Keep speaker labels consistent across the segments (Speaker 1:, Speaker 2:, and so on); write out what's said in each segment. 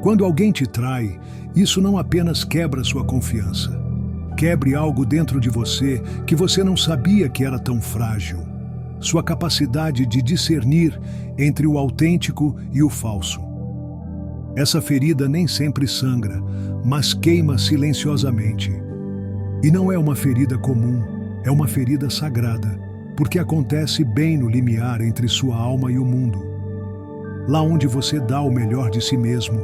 Speaker 1: Quando alguém te trai, isso não apenas quebra sua confiança. Quebre algo dentro de você que você não sabia que era tão frágil. Sua capacidade de discernir entre o autêntico e o falso. Essa ferida nem sempre sangra, mas queima silenciosamente. E não é uma ferida comum, é uma ferida sagrada, porque acontece bem no limiar entre sua alma e o mundo. Lá onde você dá o melhor de si mesmo,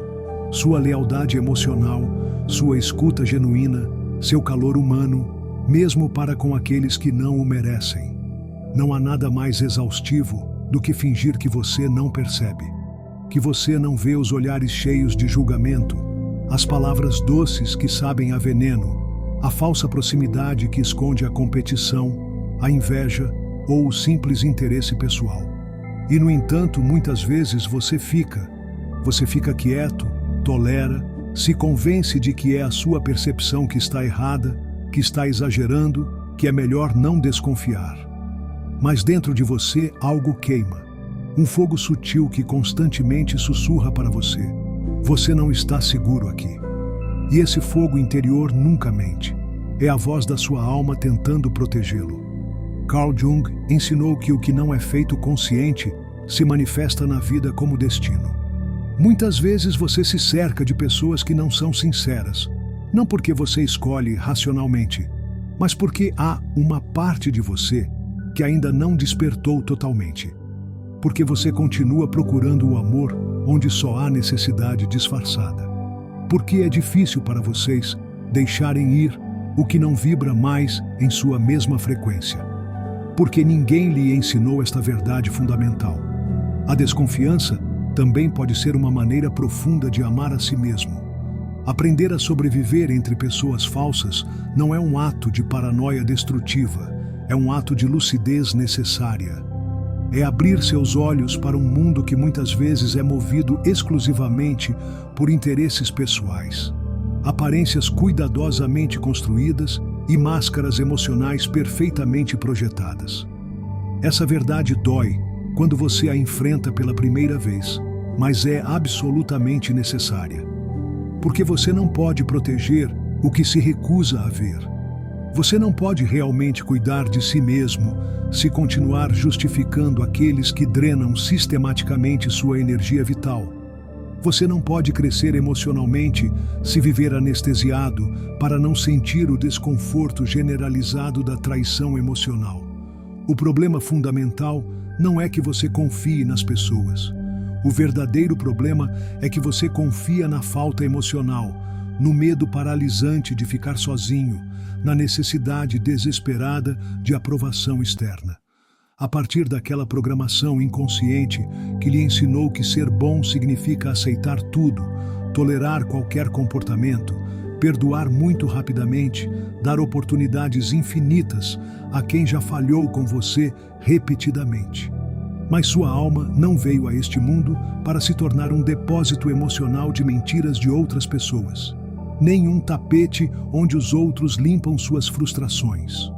Speaker 1: sua lealdade emocional, sua escuta genuína, seu calor humano, mesmo para com aqueles que não o merecem. Não há nada mais exaustivo do que fingir que você não percebe, que você não vê os olhares cheios de julgamento, as palavras doces que sabem a veneno, a falsa proximidade que esconde a competição, a inveja ou o simples interesse pessoal. E, no entanto, muitas vezes você fica quieto, tolera, se convence de que é a sua percepção que está errada, que está exagerando, que é melhor não desconfiar. Mas dentro de você algo queima, um fogo sutil que constantemente sussurra para você: você não está seguro aqui. E esse fogo interior nunca mente. É a voz da sua alma tentando protegê-lo. Carl Jung ensinou que o que não é feito consciente se manifesta na vida como destino. Muitas vezes você se cerca de pessoas que não são sinceras, não porque você escolhe racionalmente, mas porque há uma parte de você que ainda não despertou totalmente. Porque você continua procurando o amor onde só há necessidade disfarçada. Porque é difícil para vocês deixarem ir o que não vibra mais em sua mesma frequência. Porque ninguém lhe ensinou esta verdade fundamental. A desconfiança também pode ser uma maneira profunda de amar a si mesmo. Aprender a sobreviver entre pessoas falsas não é um ato de paranoia destrutiva, é um ato de lucidez necessária. É abrir seus olhos para um mundo que muitas vezes é movido exclusivamente por interesses pessoais, aparências cuidadosamente construídas e máscaras emocionais perfeitamente projetadas. Essa verdade dói quando você a enfrenta pela primeira vez, mas é absolutamente necessária. Porque você não pode proteger o que se recusa a ver. Você não pode realmente cuidar de si mesmo se continuar justificando aqueles que drenam sistematicamente sua energia vital. Você não pode crescer emocionalmente se viver anestesiado para não sentir o desconforto generalizado da traição emocional. O problema fundamental não é que você confie nas pessoas. O verdadeiro problema é que você confia na falta emocional, no medo paralisante de ficar sozinho, na necessidade desesperada de aprovação externa. A partir daquela programação inconsciente que lhe ensinou que ser bom significa aceitar tudo, tolerar qualquer comportamento, perdoar muito rapidamente, dar oportunidades infinitas a quem já falhou com você repetidamente. Mas sua alma não veio a este mundo para se tornar um depósito emocional de mentiras de outras pessoas, nem um tapete onde os outros limpam suas frustrações.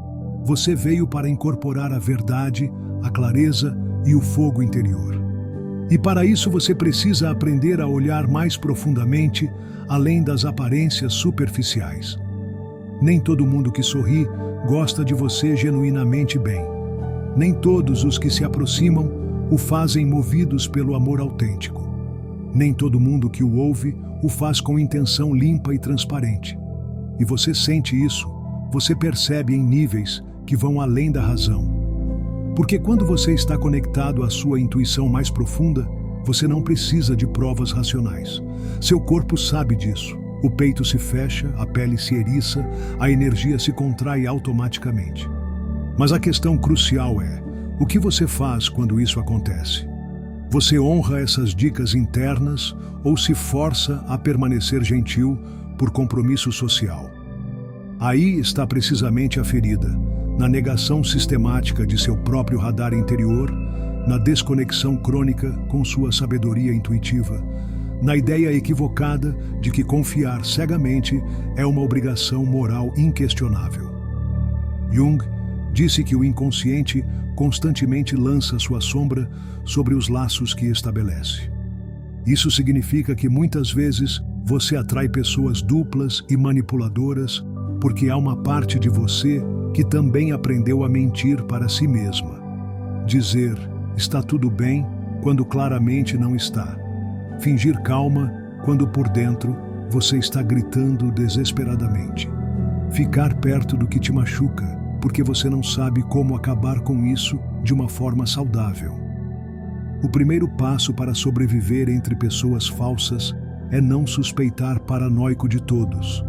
Speaker 1: Você veio para incorporar a verdade, a clareza e o fogo interior. E para isso você precisa aprender a olhar mais profundamente, além das aparências superficiais. Nem todo mundo que sorri gosta de você genuinamente bem. Nem todos os que se aproximam o fazem movidos pelo amor autêntico. Nem todo mundo que o ouve o faz com intenção limpa e transparente. E você sente isso, você percebe em níveis que vão além da razão. Porque quando você está conectado à sua intuição mais profunda, você não precisa de provas racionais. Seu corpo sabe disso. O peito se fecha, a pele se eriça, a energia se contrai automaticamente. Mas a questão crucial é: o que você faz quando isso acontece? Você honra essas dicas internas ou se força a permanecer gentil por compromisso social? Aí está precisamente a ferida, na negação sistemática de seu próprio radar interior, na desconexão crônica com sua sabedoria intuitiva, na ideia equivocada de que confiar cegamente é uma obrigação moral inquestionável. Jung disse que o inconsciente constantemente lança sua sombra sobre os laços que estabelece. Isso significa que muitas vezes você atrai pessoas duplas e manipuladoras porque há uma parte de você que também aprendeu a mentir para si mesma. Dizer está tudo bem quando claramente não está. Fingir calma quando por dentro você está gritando desesperadamente. Ficar perto do que te machuca porque você não sabe como acabar com isso de uma forma saudável. O primeiro passo para sobreviver entre pessoas falsas é não suspeitar paranoico de todos.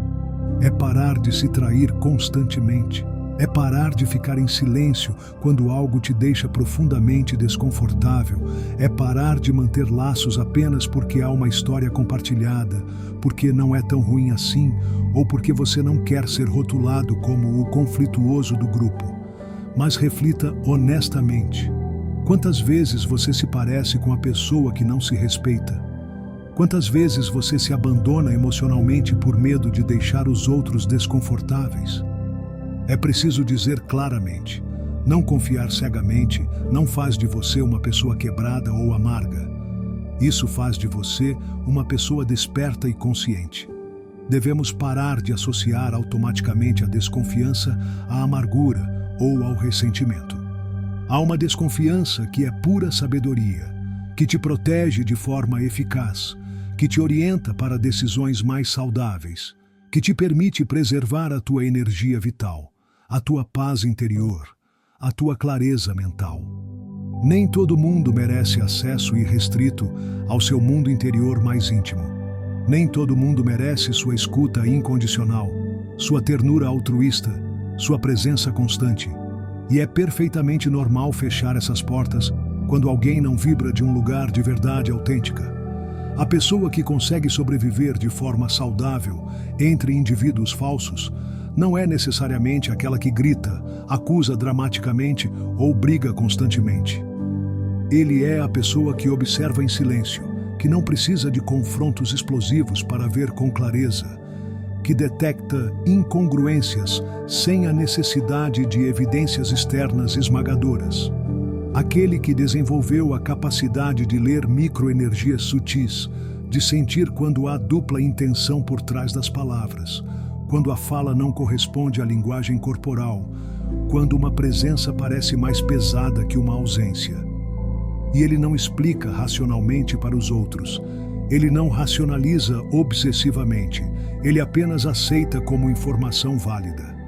Speaker 1: É parar de se trair constantemente. É parar de ficar em silêncio quando algo te deixa profundamente desconfortável. É parar de manter laços apenas porque há uma história compartilhada, porque não é tão ruim assim, ou porque você não quer ser rotulado como o conflituoso do grupo. Mas reflita honestamente. Quantas vezes você se parece com a pessoa que não se respeita? Quantas vezes você se abandona emocionalmente por medo de deixar os outros desconfortáveis? É preciso dizer claramente: não confiar cegamente não faz de você uma pessoa quebrada ou amarga. Isso faz de você uma pessoa desperta e consciente. Devemos parar de associar automaticamente a desconfiança à amargura ou ao ressentimento. Há uma desconfiança que é pura sabedoria, que te protege de forma eficaz, que te orienta para decisões mais saudáveis, que te permite preservar a tua energia vital, a tua paz interior, a tua clareza mental. Nem todo mundo merece acesso irrestrito ao seu mundo interior mais íntimo. Nem todo mundo merece sua escuta incondicional, sua ternura altruísta, sua presença constante. E é perfeitamente normal fechar essas portas quando alguém não vibra de um lugar de verdade autêntica. A pessoa que consegue sobreviver de forma saudável entre indivíduos falsos não é necessariamente aquela que grita, acusa dramaticamente ou briga constantemente. Ele é a pessoa que observa em silêncio, que não precisa de confrontos explosivos para ver com clareza, que detecta incongruências sem a necessidade de evidências externas esmagadoras. Aquele que desenvolveu a capacidade de ler microenergias sutis, de sentir quando há dupla intenção por trás das palavras, quando a fala não corresponde à linguagem corporal, quando uma presença parece mais pesada que uma ausência. E ele não explica racionalmente para os outros. Ele não racionaliza obsessivamente. Ele apenas aceita como informação válida.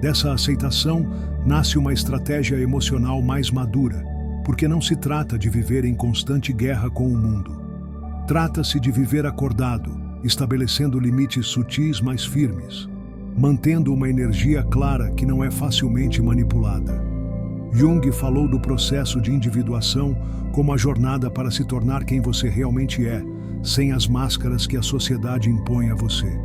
Speaker 1: Dessa aceitação nasce uma estratégia emocional mais madura, porque não se trata de viver em constante guerra com o mundo. Trata-se de viver acordado, estabelecendo limites sutis mais firmes, mantendo uma energia clara que não é facilmente manipulada. Jung falou do processo de individuação como a jornada para se tornar quem você realmente é, sem as máscaras que a sociedade impõe a você.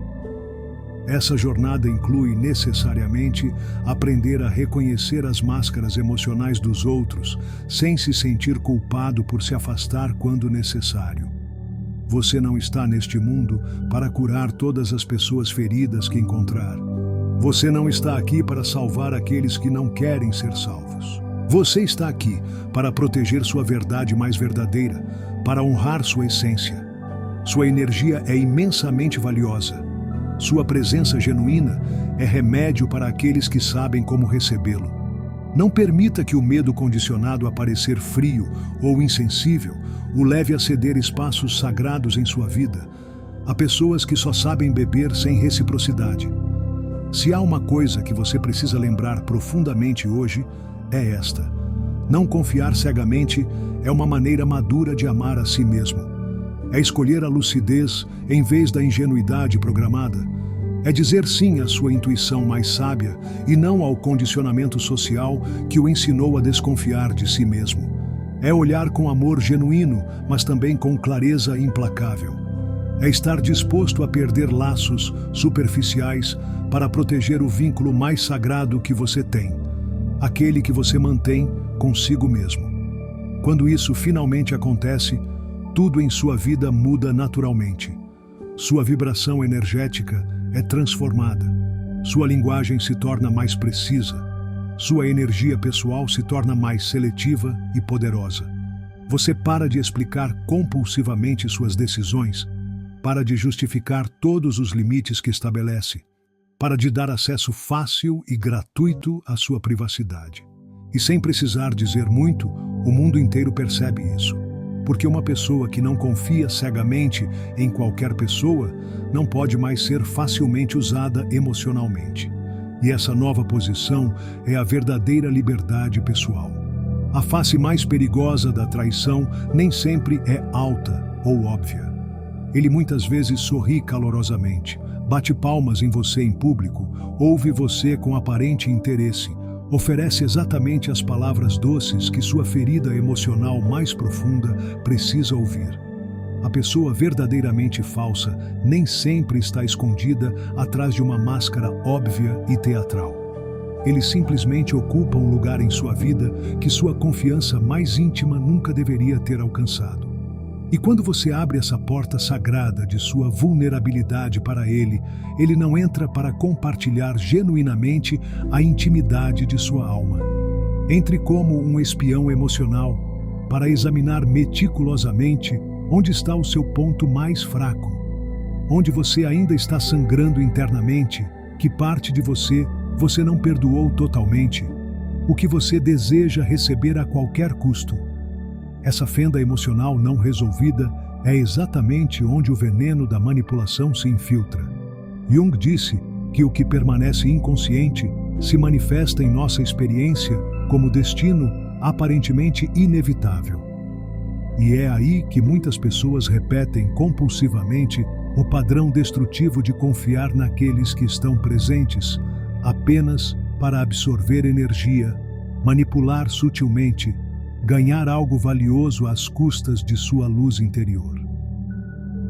Speaker 1: Essa jornada inclui necessariamente aprender a reconhecer as máscaras emocionais dos outros, sem se sentir culpado por se afastar quando necessário. Você não está neste mundo para curar todas as pessoas feridas que encontrar. Você não está aqui para salvar aqueles que não querem ser salvos. Você está aqui para proteger sua verdade mais verdadeira, para honrar sua essência. Sua energia é imensamente valiosa. Sua presença genuína é remédio para aqueles que sabem como recebê-lo. Não permita que o medo condicionado a parecer frio ou insensível o leve a ceder espaços sagrados em sua vida a pessoas que só sabem beber sem reciprocidade. Se há uma coisa que você precisa lembrar profundamente hoje, é esta: não confiar cegamente é uma maneira madura de amar a si mesmo. É escolher a lucidez em vez da ingenuidade programada. É dizer sim à sua intuição mais sábia e não ao condicionamento social que o ensinou a desconfiar de si mesmo. É olhar com amor genuíno, mas também com clareza implacável. É estar disposto a perder laços superficiais para proteger o vínculo mais sagrado que você tem, aquele que você mantém consigo mesmo. Quando isso finalmente acontece, tudo em sua vida muda naturalmente. Sua vibração energética é transformada. Sua linguagem se torna mais precisa. Sua energia pessoal se torna mais seletiva e poderosa. Você para de explicar compulsivamente suas decisões, para de justificar todos os limites que estabelece, para de dar acesso fácil e gratuito à sua privacidade. E sem precisar dizer muito, o mundo inteiro percebe isso. Porque uma pessoa que não confia cegamente em qualquer pessoa não pode mais ser facilmente usada emocionalmente. E essa nova posição é a verdadeira liberdade pessoal. A face mais perigosa da traição nem sempre é alta ou óbvia. Ele muitas vezes sorri calorosamente, bate palmas em você em público, ouve você com aparente interesse, oferece exatamente as palavras doces que sua ferida emocional mais profunda precisa ouvir. A pessoa verdadeiramente falsa nem sempre está escondida atrás de uma máscara óbvia e teatral. Ele simplesmente ocupa um lugar em sua vida que sua confiança mais íntima nunca deveria ter alcançado. E quando você abre essa porta sagrada de sua vulnerabilidade para ele não entra para compartilhar genuinamente a intimidade de sua alma. Entre como um espião emocional para examinar meticulosamente onde está o seu ponto mais fraco, onde você ainda está sangrando internamente, que parte de você não perdoou totalmente, o que você deseja receber a qualquer custo. Essa fenda emocional não resolvida é exatamente onde o veneno da manipulação se infiltra. Jung disse que o que permanece inconsciente se manifesta em nossa experiência como destino aparentemente inevitável. E é aí que muitas pessoas repetem compulsivamente o padrão destrutivo de confiar naqueles que estão presentes apenas para absorver energia, manipular sutilmente, ganhar algo valioso às custas de sua luz interior.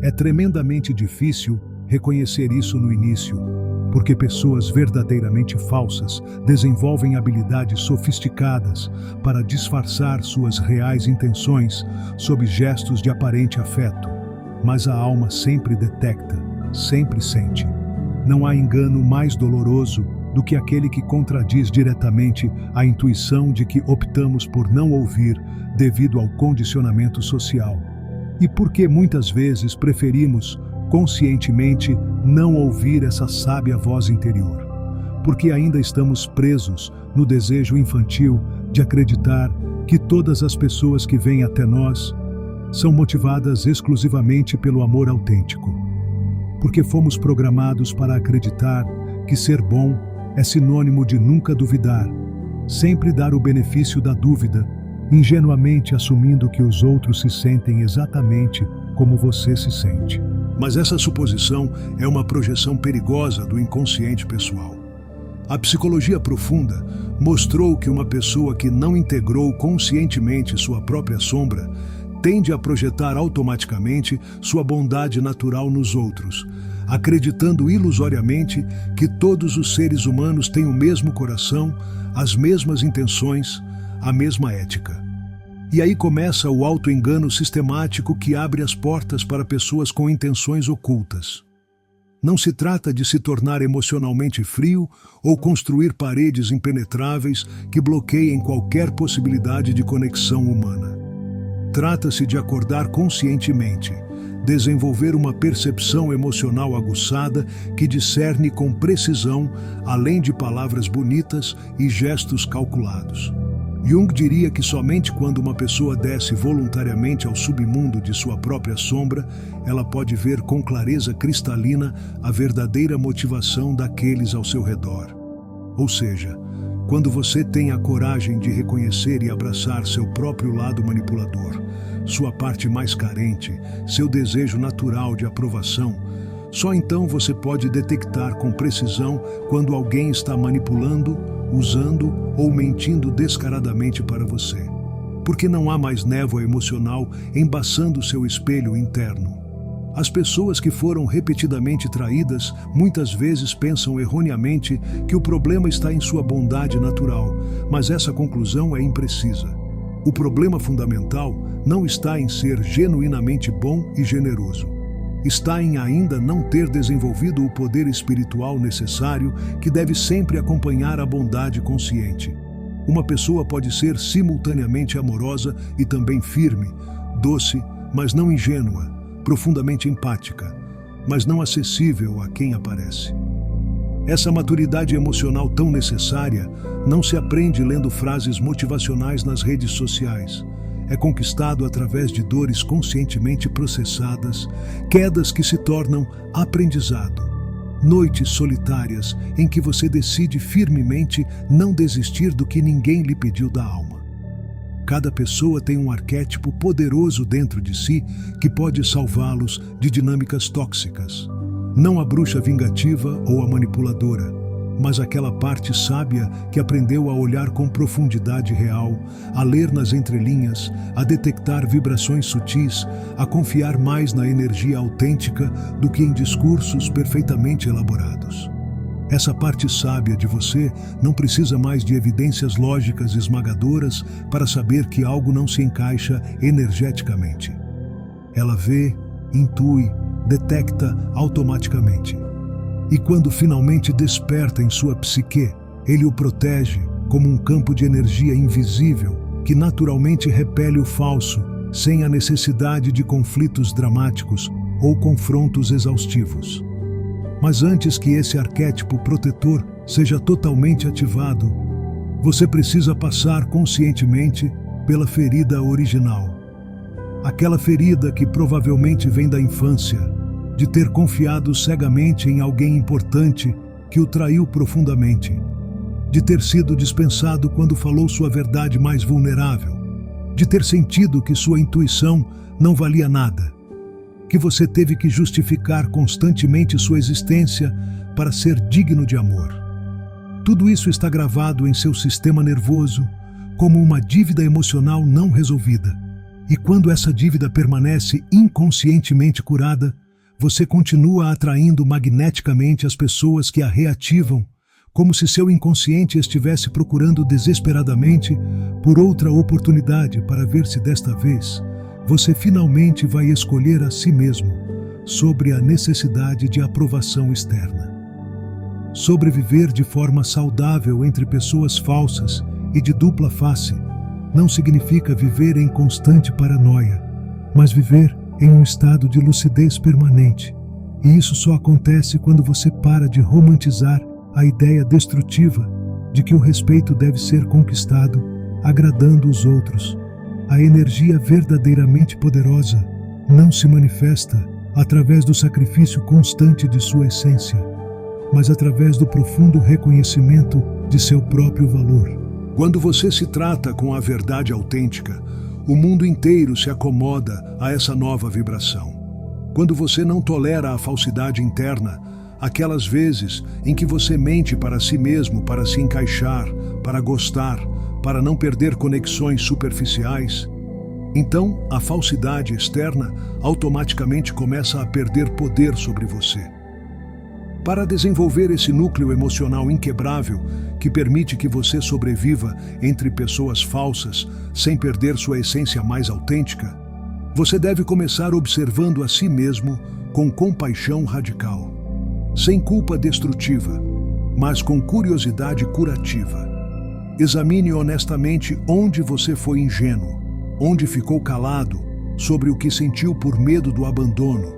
Speaker 1: É tremendamente difícil reconhecer isso no início, porque pessoas verdadeiramente falsas desenvolvem habilidades sofisticadas para disfarçar suas reais intenções sob gestos de aparente afeto, mas a alma sempre detecta, sempre sente. Não há engano mais doloroso do que aquele que contradiz diretamente a intuição de que optamos por não ouvir devido ao condicionamento social. E porque muitas vezes preferimos, conscientemente, não ouvir essa sábia voz interior. Porque ainda estamos presos no desejo infantil de acreditar que todas as pessoas que vêm até nós são motivadas exclusivamente pelo amor autêntico. Porque fomos programados para acreditar que ser bom é sinônimo de nunca duvidar, sempre dar o benefício da dúvida, ingenuamente assumindo que os outros se sentem exatamente como você se sente. Mas essa suposição é uma projeção perigosa do inconsciente pessoal. A psicologia profunda mostrou que uma pessoa que não integrou conscientemente sua própria sombra tende a projetar automaticamente sua bondade natural nos outros, acreditando ilusoriamente que todos os seres humanos têm o mesmo coração, as mesmas intenções, a mesma ética. E aí começa o auto-engano sistemático que abre as portas para pessoas com intenções ocultas. Não se trata de se tornar emocionalmente frio ou construir paredes impenetráveis que bloqueiem qualquer possibilidade de conexão humana. Trata-se de acordar conscientemente, desenvolver uma percepção emocional aguçada que discerne com precisão, além de palavras bonitas e gestos calculados. Jung diria que somente quando uma pessoa desce voluntariamente ao submundo de sua própria sombra, ela pode ver com clareza cristalina a verdadeira motivação daqueles ao seu redor. Ou seja, quando você tem a coragem de reconhecer e abraçar seu próprio lado manipulador, sua parte mais carente, seu desejo natural de aprovação, só então você pode detectar com precisão quando alguém está manipulando, usando ou mentindo descaradamente para você. Porque não há mais névoa emocional embaçando seu espelho interno. As pessoas que foram repetidamente traídas muitas vezes pensam erroneamente que o problema está em sua bondade natural, mas essa conclusão é imprecisa. O problema fundamental não está em ser genuinamente bom e generoso. Está em ainda não ter desenvolvido o poder espiritual necessário que deve sempre acompanhar a bondade consciente. Uma pessoa pode ser simultaneamente amorosa e também firme, doce, mas não ingênua, profundamente empática, mas não acessível a quem aparece. Essa maturidade emocional tão necessária não se aprende lendo frases motivacionais nas redes sociais. É conquistado através de dores conscientemente processadas, quedas que se tornam aprendizado, noites solitárias em que você decide firmemente não desistir do que ninguém lhe pediu da alma. Cada pessoa tem um arquétipo poderoso dentro de si que pode salvá-los de dinâmicas tóxicas. Não a bruxa vingativa ou a manipuladora, mas aquela parte sábia que aprendeu a olhar com profundidade real, a ler nas entrelinhas, a detectar vibrações sutis, a confiar mais na energia autêntica do que em discursos perfeitamente elaborados. Essa parte sábia de você não precisa mais de evidências lógicas esmagadoras para saber que algo não se encaixa energeticamente. Ela vê, intui, detecta automaticamente. E quando finalmente desperta em sua psique, ele o protege como um campo de energia invisível que naturalmente repele o falso, sem a necessidade de conflitos dramáticos ou confrontos exaustivos. Mas antes que esse arquétipo protetor seja totalmente ativado, você precisa passar conscientemente pela ferida original. Aquela ferida que provavelmente vem da infância, de ter confiado cegamente em alguém importante que o traiu profundamente, de ter sido dispensado quando falou sua verdade mais vulnerável, de ter sentido que sua intuição não valia nada, que você teve que justificar constantemente sua existência para ser digno de amor. Tudo isso está gravado em seu sistema nervoso como uma dívida emocional não resolvida. E quando essa dívida permanece inconscientemente curada, você continua atraindo magneticamente as pessoas que a reativam, como se seu inconsciente estivesse procurando desesperadamente por outra oportunidade para ver se desta vez você finalmente vai escolher a si mesmo sobre a necessidade de aprovação externa. Sobreviver de forma saudável entre pessoas falsas e de dupla face não significa viver em constante paranoia, mas viver em um estado de lucidez permanente. E isso só acontece quando você para de romantizar a ideia destrutiva de que o respeito deve ser conquistado agradando os outros. A energia verdadeiramente poderosa não se manifesta através do sacrifício constante de sua essência, mas através do profundo reconhecimento de seu próprio valor. Quando você se trata com a verdade autêntica, o mundo inteiro se acomoda a essa nova vibração. Quando você não tolera a falsidade interna, aquelas vezes em que você mente para si mesmo para se encaixar, para gostar, para não perder conexões superficiais, então a falsidade externa automaticamente começa a perder poder sobre você. Para desenvolver esse núcleo emocional inquebrável que permite que você sobreviva entre pessoas falsas sem perder sua essência mais autêntica, você deve começar observando a si mesmo com compaixão radical, sem culpa destrutiva, mas com curiosidade curativa. Examine honestamente onde você foi ingênuo, onde ficou calado sobre o que sentiu por medo do abandono.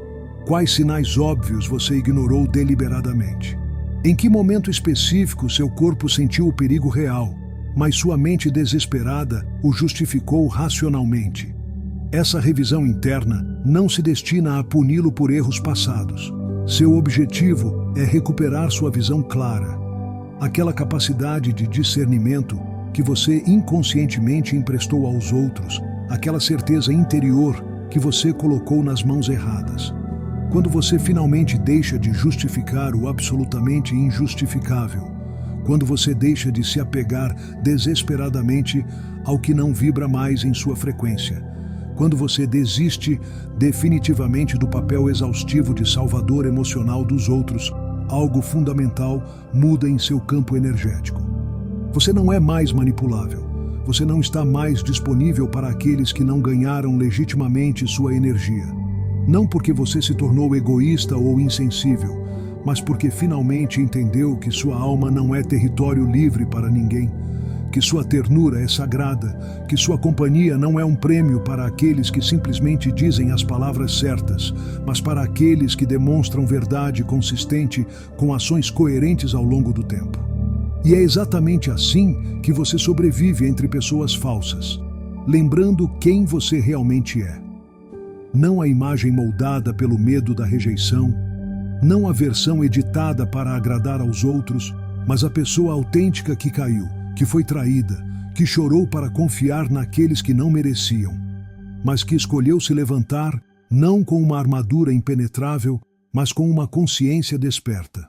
Speaker 1: Quais sinais óbvios você ignorou deliberadamente? Em que momento específico seu corpo sentiu o perigo real, mas sua mente desesperada o justificou racionalmente? Essa revisão interna não se destina a puni-lo por erros passados. Seu objetivo é recuperar sua visão clara, aquela capacidade de discernimento que você inconscientemente emprestou aos outros, aquela certeza interior que você colocou nas mãos erradas. Quando você finalmente deixa de justificar o absolutamente injustificável, quando você deixa de se apegar desesperadamente ao que não vibra mais em sua frequência, quando você desiste definitivamente do papel exaustivo de salvador emocional dos outros, algo fundamental muda em seu campo energético. Você não é mais manipulável. Você não está mais disponível para aqueles que não ganharam legitimamente sua energia. Não porque você se tornou egoísta ou insensível, mas porque finalmente entendeu que sua alma não é território livre para ninguém, que sua ternura é sagrada, que sua companhia não é um prêmio para aqueles que simplesmente dizem as palavras certas, mas para aqueles que demonstram verdade consistente com ações coerentes ao longo do tempo. E é exatamente assim que você sobrevive entre pessoas falsas, lembrando quem você realmente é. Não a imagem moldada pelo medo da rejeição, não a versão editada para agradar aos outros, mas a pessoa autêntica que caiu, que foi traída, que chorou para confiar naqueles que não mereciam, mas que escolheu se levantar não com uma armadura impenetrável, mas com uma consciência desperta.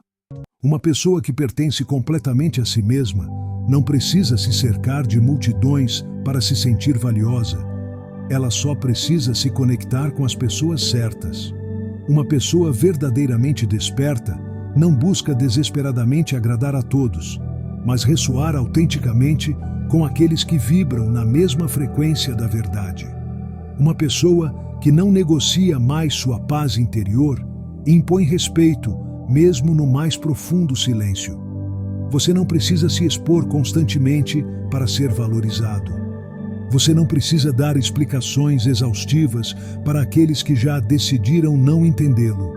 Speaker 1: Uma pessoa que pertence completamente a si mesma não precisa se cercar de multidões para se sentir valiosa. Ela só precisa se conectar com as pessoas certas. Uma pessoa verdadeiramente desperta não busca desesperadamente agradar a todos, mas ressoar autenticamente com aqueles que vibram na mesma frequência da verdade. Uma pessoa que não negocia mais sua paz interior impõe respeito, mesmo no mais profundo silêncio. Você não precisa se expor constantemente para ser valorizado. Você não precisa dar explicações exaustivas para aqueles que já decidiram não entendê-lo.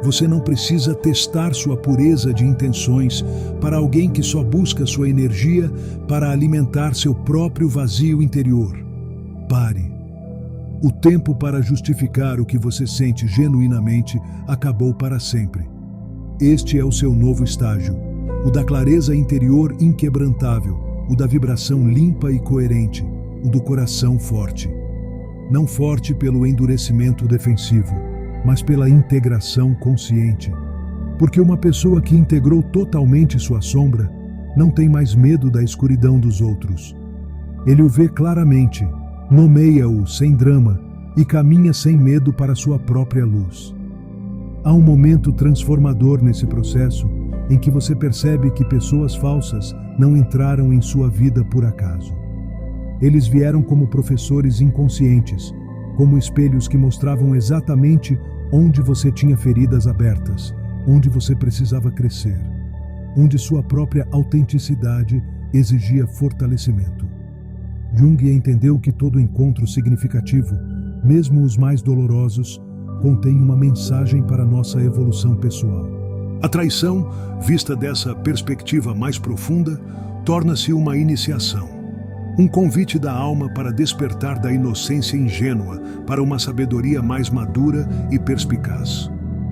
Speaker 1: Você não precisa testar sua pureza de intenções para alguém que só busca sua energia para alimentar seu próprio vazio interior. Pare. O tempo para justificar o que você sente genuinamente acabou para sempre. Este é o seu novo estágio, o da clareza interior inquebrantável, o da vibração limpa e coerente, o do coração forte. Não forte pelo endurecimento defensivo, mas pela integração consciente. Porque uma pessoa que integrou totalmente sua sombra não tem mais medo da escuridão dos outros. Ele o vê claramente, nomeia-o sem drama e caminha sem medo para sua própria luz. Há um momento transformador nesse processo em que você percebe que pessoas falsas não entraram em sua vida por acaso. Eles vieram como professores inconscientes, como espelhos que mostravam exatamente onde você tinha feridas abertas, onde você precisava crescer, onde sua própria autenticidade exigia fortalecimento. Jung entendeu que todo encontro significativo, mesmo os mais dolorosos, contém uma mensagem para nossa evolução pessoal. A traição, vista dessa perspectiva mais profunda, torna-se uma iniciação. Um convite da alma para despertar da inocência ingênua para uma sabedoria mais madura e perspicaz.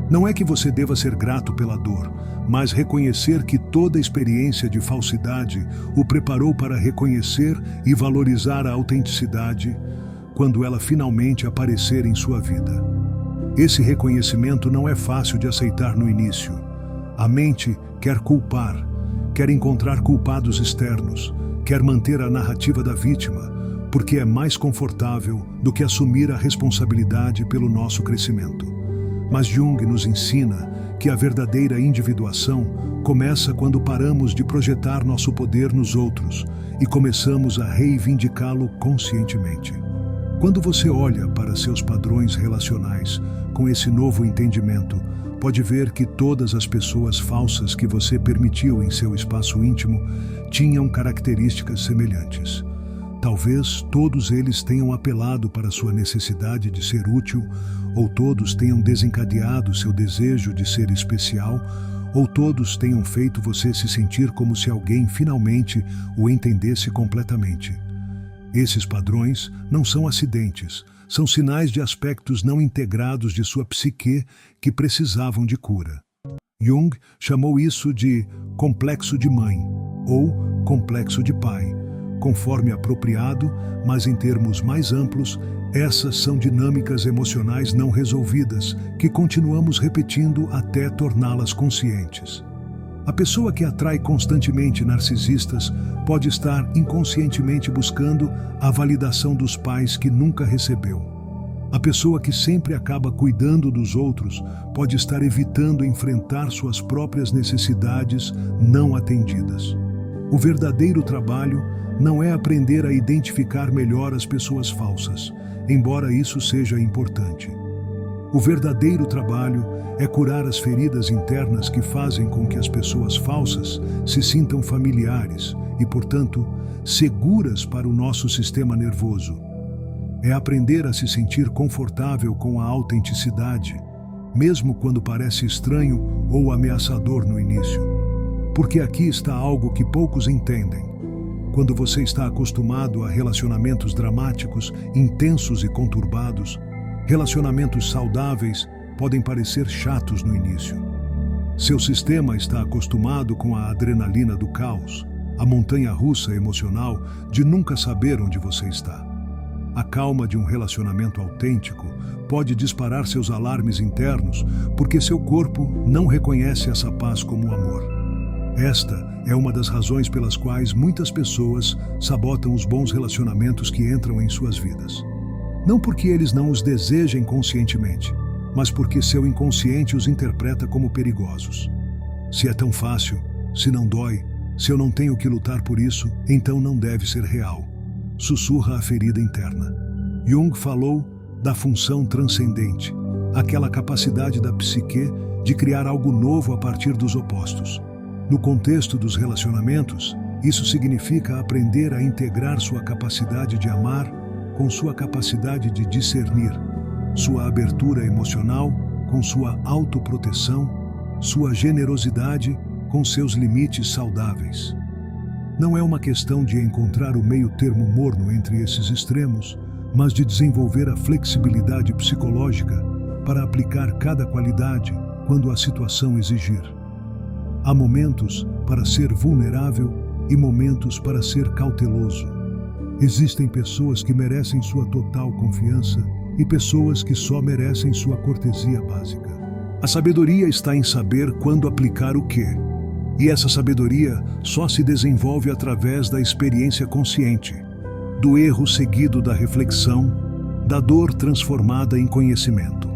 Speaker 1: Não é que você deva ser grato pela dor, mas reconhecer que toda experiência de falsidade o preparou para reconhecer e valorizar a autenticidade quando ela finalmente aparecer em sua vida. Esse reconhecimento não é fácil de aceitar no início. A mente quer culpar, quer encontrar culpados externos, quer manter a narrativa da vítima, porque é mais confortável do que assumir a responsabilidade pelo nosso crescimento. Mas Jung nos ensina que a verdadeira individuação começa quando paramos de projetar nosso poder nos outros e começamos a reivindicá-lo conscientemente. Quando você olha para seus padrões relacionais com esse novo entendimento, pode ver que todas as pessoas falsas que você permitiu em seu espaço íntimo tinham características semelhantes. Talvez todos eles tenham apelado para sua necessidade de ser útil, ou todos tenham desencadeado seu desejo de ser especial, ou todos tenham feito você se sentir como se alguém finalmente o entendesse completamente. Esses padrões não são acidentes, são sinais de aspectos não integrados de sua psique que precisavam de cura. Jung chamou isso de complexo de mãe ou complexo de pai, conforme apropriado, mas em termos mais amplos, essas são dinâmicas emocionais não resolvidas que continuamos repetindo até torná-las conscientes. A pessoa que atrai constantemente narcisistas pode estar inconscientemente buscando a validação dos pais que nunca recebeu. A pessoa que sempre acaba cuidando dos outros pode estar evitando enfrentar suas próprias necessidades não atendidas. O verdadeiro trabalho não é aprender a identificar melhor as pessoas falsas, embora isso seja importante. O verdadeiro trabalho é curar as feridas internas que fazem com que as pessoas falsas se sintam familiares e, portanto, seguras para o nosso sistema nervoso. É aprender a se sentir confortável com a autenticidade, mesmo quando parece estranho ou ameaçador no início. Porque aqui está algo que poucos entendem. Quando você está acostumado a relacionamentos dramáticos, intensos e conturbados, relacionamentos saudáveis podem parecer chatos no início. Seu sistema está acostumado com a adrenalina do caos, a montanha-russa emocional de nunca saber onde você está. A calma de um relacionamento autêntico pode disparar seus alarmes internos porque seu corpo não reconhece essa paz como amor. Esta é uma das razões pelas quais muitas pessoas sabotam os bons relacionamentos que entram em suas vidas. Não porque eles não os desejem conscientemente, mas porque seu inconsciente os interpreta como perigosos. Se é tão fácil, se não dói, se eu não tenho que lutar por isso, então não deve ser real. Sussurra a ferida interna. Jung falou da função transcendente, aquela capacidade da psique de criar algo novo a partir dos opostos. No contexto dos relacionamentos, isso significa aprender a integrar sua capacidade de amar com sua capacidade de discernir, sua abertura emocional com sua autoproteção, sua generosidade com seus limites saudáveis. Não é uma questão de encontrar o meio-termo morno entre esses extremos, mas de desenvolver a flexibilidade psicológica para aplicar cada qualidade quando a situação exigir. Há momentos para ser vulnerável e momentos para ser cauteloso. Existem pessoas que merecem sua total confiança e pessoas que só merecem sua cortesia básica. A sabedoria está em saber quando aplicar o quê. E essa sabedoria só se desenvolve através da experiência consciente, do erro seguido da reflexão, da dor transformada em conhecimento.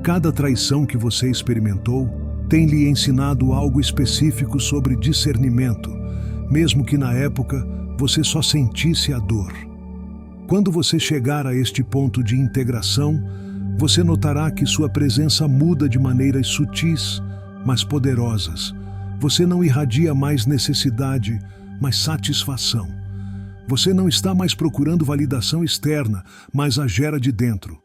Speaker 1: Cada traição que você experimentou tem lhe ensinado algo específico sobre discernimento, mesmo que na época você só sentisse a dor. Quando você chegar a este ponto de integração, você notará que sua presença muda de maneiras sutis, mas poderosas. Você não irradia mais necessidade, mas satisfação. Você não está mais procurando validação externa, mas a gera de dentro.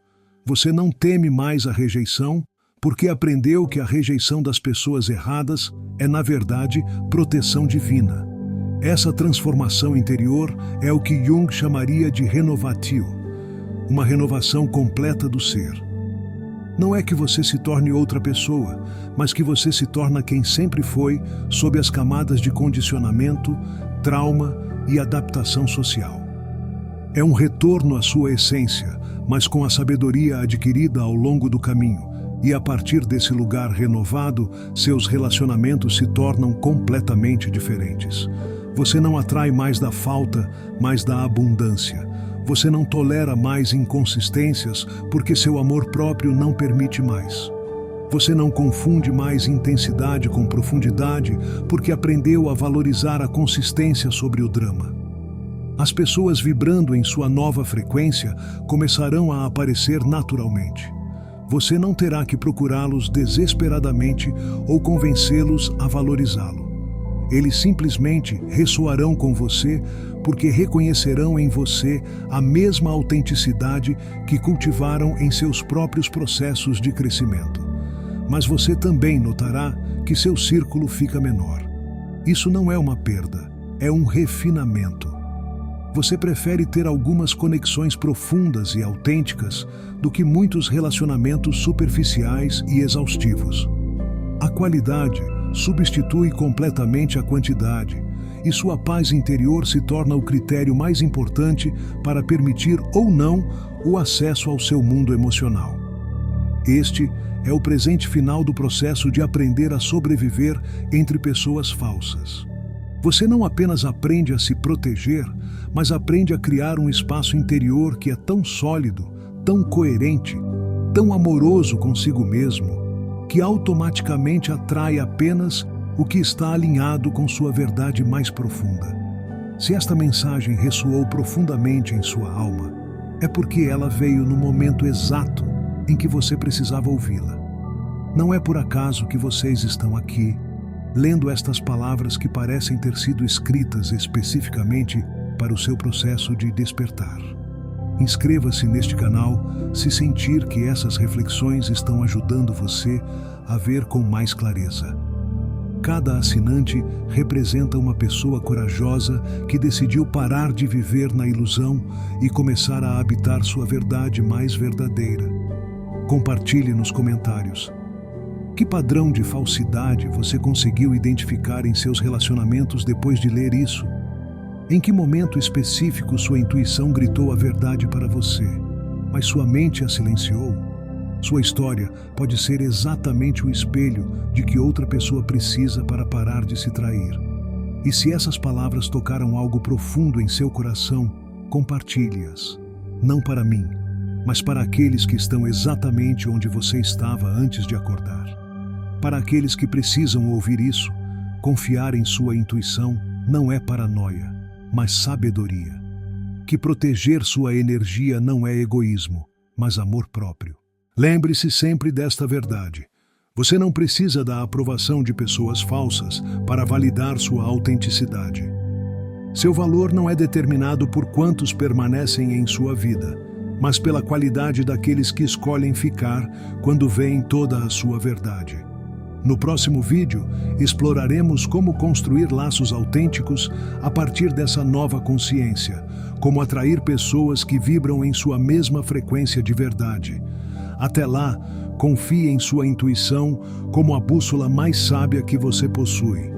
Speaker 1: Você não teme mais a rejeição, porque aprendeu que a rejeição das pessoas erradas é, na verdade, proteção divina. Essa transformação interior é o que Jung chamaria de renovatio, uma renovação completa do ser. Não é que você se torne outra pessoa, mas que você se torna quem sempre foi, sob as camadas de condicionamento, trauma e adaptação social. É um retorno à sua essência, mas com a sabedoria adquirida ao longo do caminho, e a partir desse lugar renovado, seus relacionamentos se tornam completamente diferentes. Você não atrai mais da falta, mas da abundância. Você não tolera mais inconsistências porque seu amor próprio não permite mais. Você não confunde mais intensidade com profundidade porque aprendeu a valorizar a consistência sobre o drama. As pessoas vibrando em sua nova frequência começarão a aparecer naturalmente. Você não terá que procurá-los desesperadamente ou convencê-los a valorizá-lo. Eles simplesmente ressoarão com você porque reconhecerão em você a mesma autenticidade que cultivaram em seus próprios processos de crescimento. Mas você também notará que seu círculo fica menor. Isso não é uma perda, é um refinamento. Você prefere ter algumas conexões profundas e autênticas do que muitos relacionamentos superficiais e exaustivos. A qualidade substitui completamente a quantidade, e sua paz interior se torna o critério mais importante para permitir ou não o acesso ao seu mundo emocional. Este é o presente final do processo de aprender a sobreviver entre pessoas falsas. Você não apenas aprende a se proteger, mas aprende a criar um espaço interior que é tão sólido, tão coerente, tão amoroso consigo mesmo, que automaticamente atrai apenas o que está alinhado com sua verdade mais profunda. Se esta mensagem ressoou profundamente em sua alma, é porque ela veio no momento exato em que você precisava ouvi-la. Não é por acaso que vocês estão aqui, lendo estas palavras que parecem ter sido escritas especificamente para o seu processo de despertar. Inscreva-se neste canal se sentir que essas reflexões estão ajudando você a ver com mais clareza. Cada assinante representa uma pessoa corajosa que decidiu parar de viver na ilusão e começar a habitar sua verdade mais verdadeira. Compartilhe nos comentários. Que padrão de falsidade você conseguiu identificar em seus relacionamentos depois de ler isso? Em que momento específico sua intuição gritou a verdade para você, mas sua mente a silenciou? Sua história pode ser exatamente o espelho de que outra pessoa precisa para parar de se trair. E se essas palavras tocaram algo profundo em seu coração, compartilhe-as. Não para mim, mas para aqueles que estão exatamente onde você estava antes de acordar. Para aqueles que precisam ouvir isso, confiar em sua intuição não é paranoia, mas sabedoria. Que proteger sua energia não é egoísmo, mas amor próprio. Lembre-se sempre desta verdade. Você não precisa da aprovação de pessoas falsas para validar sua autenticidade. Seu valor não é determinado por quantos permanecem em sua vida, mas pela qualidade daqueles que escolhem ficar quando veem toda a sua verdade. No próximo vídeo, exploraremos como construir laços autênticos a partir dessa nova consciência, como atrair pessoas que vibram em sua mesma frequência de verdade. Até lá, confie em sua intuição como a bússola mais sábia que você possui.